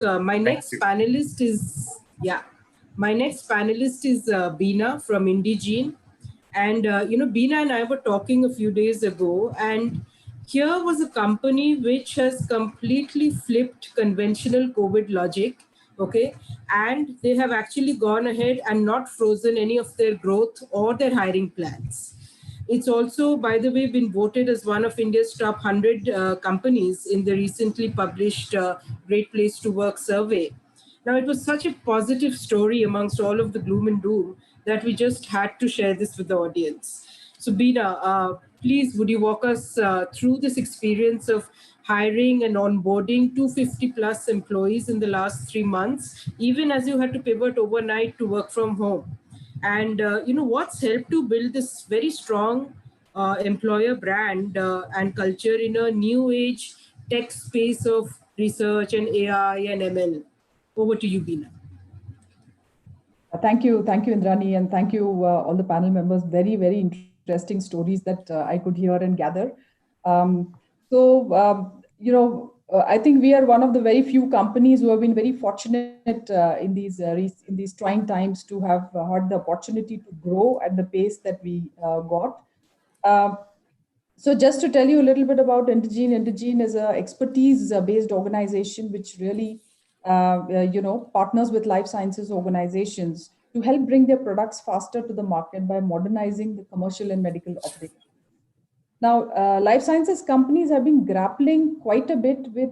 My next panelist is, my next panelist is Beena from Indegene. And, Beena and I were talking a few days ago, and here was a company which has completely flipped conventional COVID logic, okay? And they have actually gone ahead and not frozen any of their growth or their hiring plans. It's also, by the way, been voted as one of India's top 100 companies in the recently published Great Place to Work survey. Now, it was such a positive story amongst all of the gloom and doom that we just had to share this with the audience. So, Beena, please, would you walk us through this experience of hiring and onboarding 250 plus employees in the last 3 months, even as you had to pivot overnight to work from home? And what's helped to build this very strong employer brand and culture in a new age tech space of research and AI and ML? Over to you, Beena. Thank you, Indrani, and thank you all the panel members. Very, very interesting stories that I could hear and gather. I think we are one of the very few companies who have been very fortunate in these trying times to have had the opportunity to grow at the pace that we got. So just to tell you a little bit about Indegene, Indegene is an expertise-based organization which really, partners with life sciences organizations to help bring their products faster to the market by modernizing the commercial and medical operations. Now, life sciences companies have been grappling quite a bit with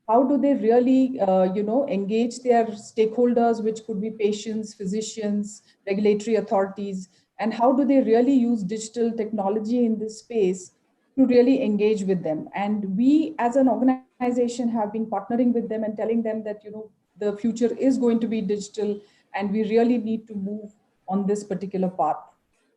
how do they really, engage their stakeholders, which could be patients, physicians, regulatory authorities, and how do they really use digital technology in this space to really engage with them. And we, as an organization, have been partnering with them and telling them that, the future is going to be digital, and we really need to move on this particular path.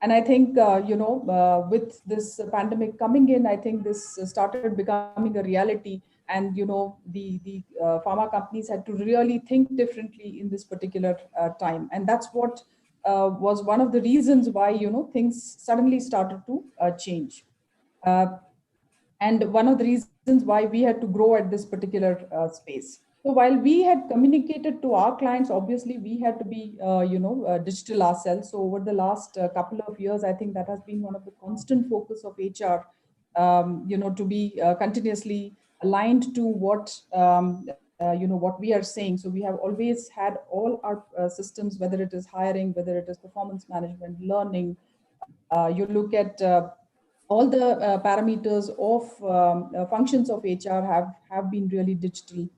And I think, with this pandemic coming in, I think this started becoming a reality. And, the pharma companies had to really think differently in this particular time. And that's what was one of the reasons why, things suddenly started to change. And one of the reasons why we had to grow at this particular space. So while we had communicated to our clients, obviously we had to be, digital ourselves. So over the last couple of years, I think that has been one of the constant focus of HR, to be continuously aligned to what, what we are saying. So we have always had all our systems, whether it is hiring, whether it is performance management, learning. You look at all the parameters of functions of HR have been really digital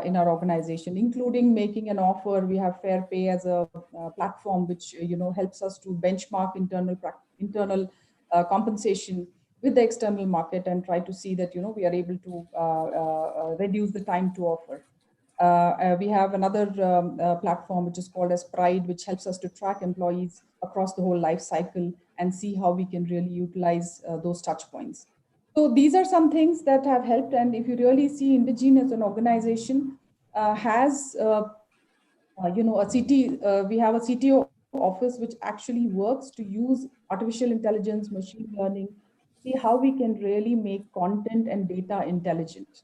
in our organization, including making an offer. We have Fair Pay as a platform, which helps us to benchmark internal compensation with the external market and try to see that we are able to reduce the time to offer. We have another platform which is called as Pride, which helps us to track employees across the whole life cycle and see how we can really utilize those touch points. So these are some things that have helped. And if you really see, Indegene as an organization has, a we have a CTO office which actually works to use artificial intelligence, machine learning, see how we can really make content and data intelligent.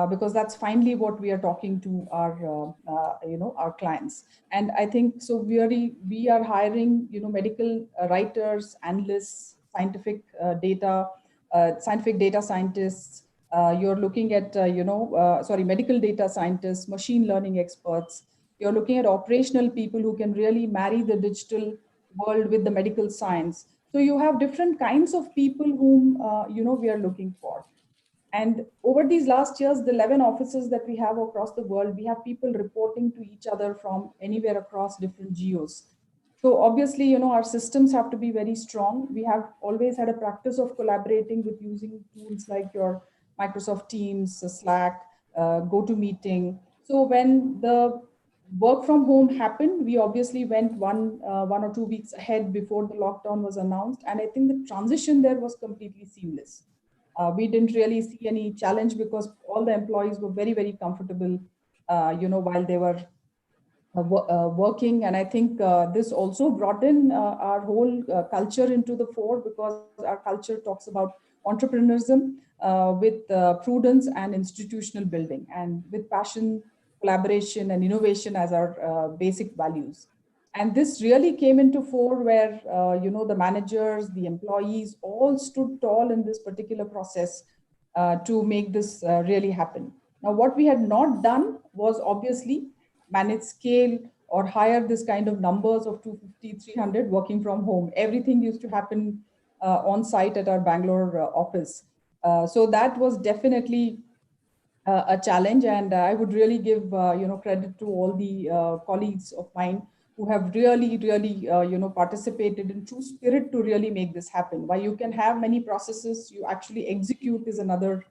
Because that's finally what we are talking to our, our clients. And I think so. We are hiring, medical writers, analysts, scientific data scientists. You're looking at, medical data scientists, machine learning experts. You're looking at operational people who can really marry the digital world with the medical science. So you have different kinds of people whom, we are looking for. And over these last years, the 11 offices that we have across the world, we have people reporting to each other from anywhere across different geos. So obviously, our systems have to be very strong. We have always had a practice of collaborating with using tools like your Microsoft Teams, Slack, GoToMeeting. So when the work from home happened, we obviously went one or 2 weeks ahead before the lockdown was announced. And I think the transition there was completely seamless. We didn't really see any challenge because all the employees were very, very comfortable, while they were working. And I think this also brought in our whole culture into the fore, because our culture talks about entrepreneurism with prudence and institutional building. And with passion, collaboration and innovation as our basic values. And this really came into fore where, the managers, the employees all stood tall in this particular process to make this really happen. Now, what we had not done was obviously manage scale or hire this kind of numbers of 250, 300 working from home. Everything used to happen on site at our Bangalore office. So that was definitely a challenge, and I would really give credit to all the colleagues of mine who have really participated in true spirit to really make this happen. While you can have many processes, you actually execute is another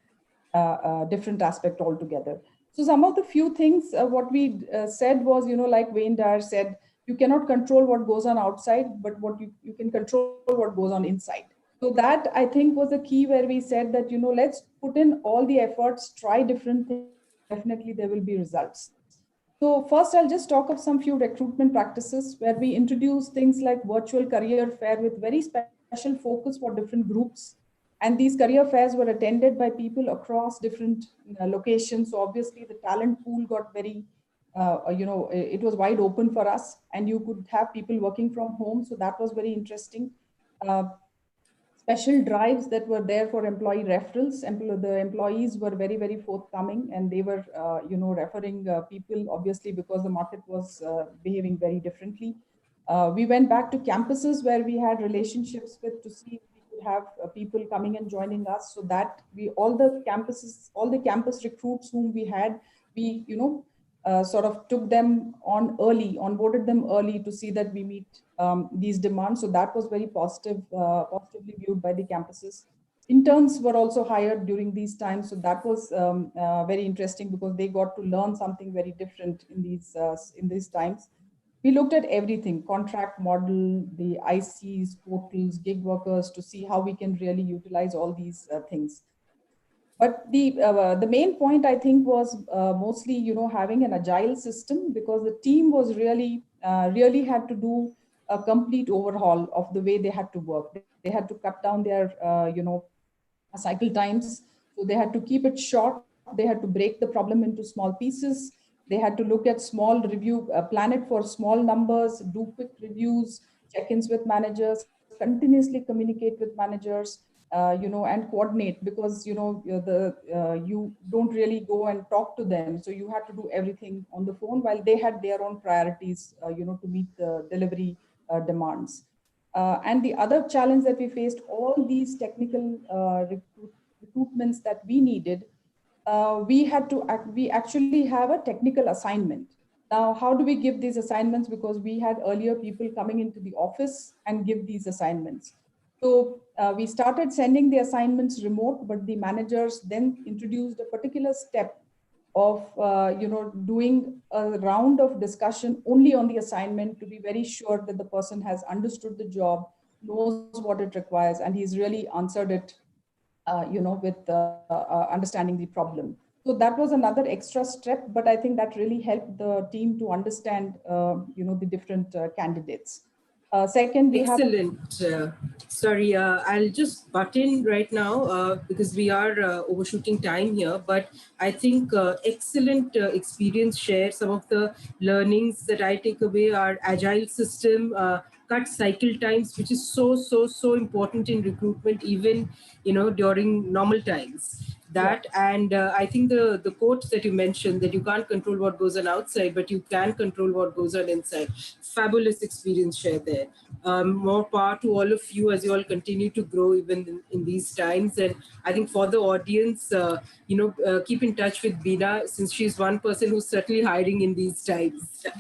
different aspect altogether. So some of the few things what we said was, like Wayne Dyer said, you cannot control what goes on outside, but what you can control what goes on inside. So that I think was the key where we said that, let's put in all the efforts, try different things, definitely there will be results. So first I'll just talk of some few recruitment practices where we introduce things like virtual career fair with very special focus for different groups. And these career fairs were attended by people across different locations. So obviously the talent pool got very, it was wide open for us, and you could have people working from home. So that was very interesting. Special drives that were there for employee referrals. The employees were very forthcoming, and they were, referring people, obviously, because the market was behaving very differently. We went back to campuses where we had relationships with to see if we could have people coming and joining us, so that all the campus recruits whom we had, we, sort of took them on early, onboarded them early to see that we meet these demands. So that was very positively viewed by the campuses. Interns were also hired during these times. So that was very interesting because they got to learn something very different in these times. We looked at everything, contract model, the ICs, portals, gig workers, to see how we can really utilize all these things. But the main point I think was mostly having an agile system, because the team was really had to do a complete overhaul of the way they had to work. They had to cut down their cycle times, so they had to keep it short. They had to break the problem into small pieces. They had to look at small review, plan it for small numbers, do quick reviews, check-ins with managers, continuously communicate with managers, and coordinate, because you don't really go and talk to them, so you had to do everything on the phone while they had their own priorities, to meet the delivery demands. And the other challenge that we faced, all these technical recruitments that we needed, we actually have a technical assignment. Now, how do we give these assignments? Because we had earlier people coming into the office and give these assignments. So we started sending the assignments remote, but the managers then introduced a particular step of doing a round of discussion only on the assignment, to be very sure that the person has understood the job, knows what it requires, and he's really answered it with understanding the problem. So that was another extra step, but I think that really helped the team to understand the different candidates. Second, we Excellent. Sorry, I'll just butt in right now because we are overshooting time here. But I think excellent experience share. Some of the learnings that I take away are agile system, cut cycle times, which is so important in recruitment, even during normal times. That and I think the quote that you mentioned, that you can't control what goes on outside, but you can control what goes on inside. Fabulous experience share there. More power to all of you as you all continue to grow even in these times. And I think for the audience, keep in touch with Beena, since she's one person who's certainly hiring in these times.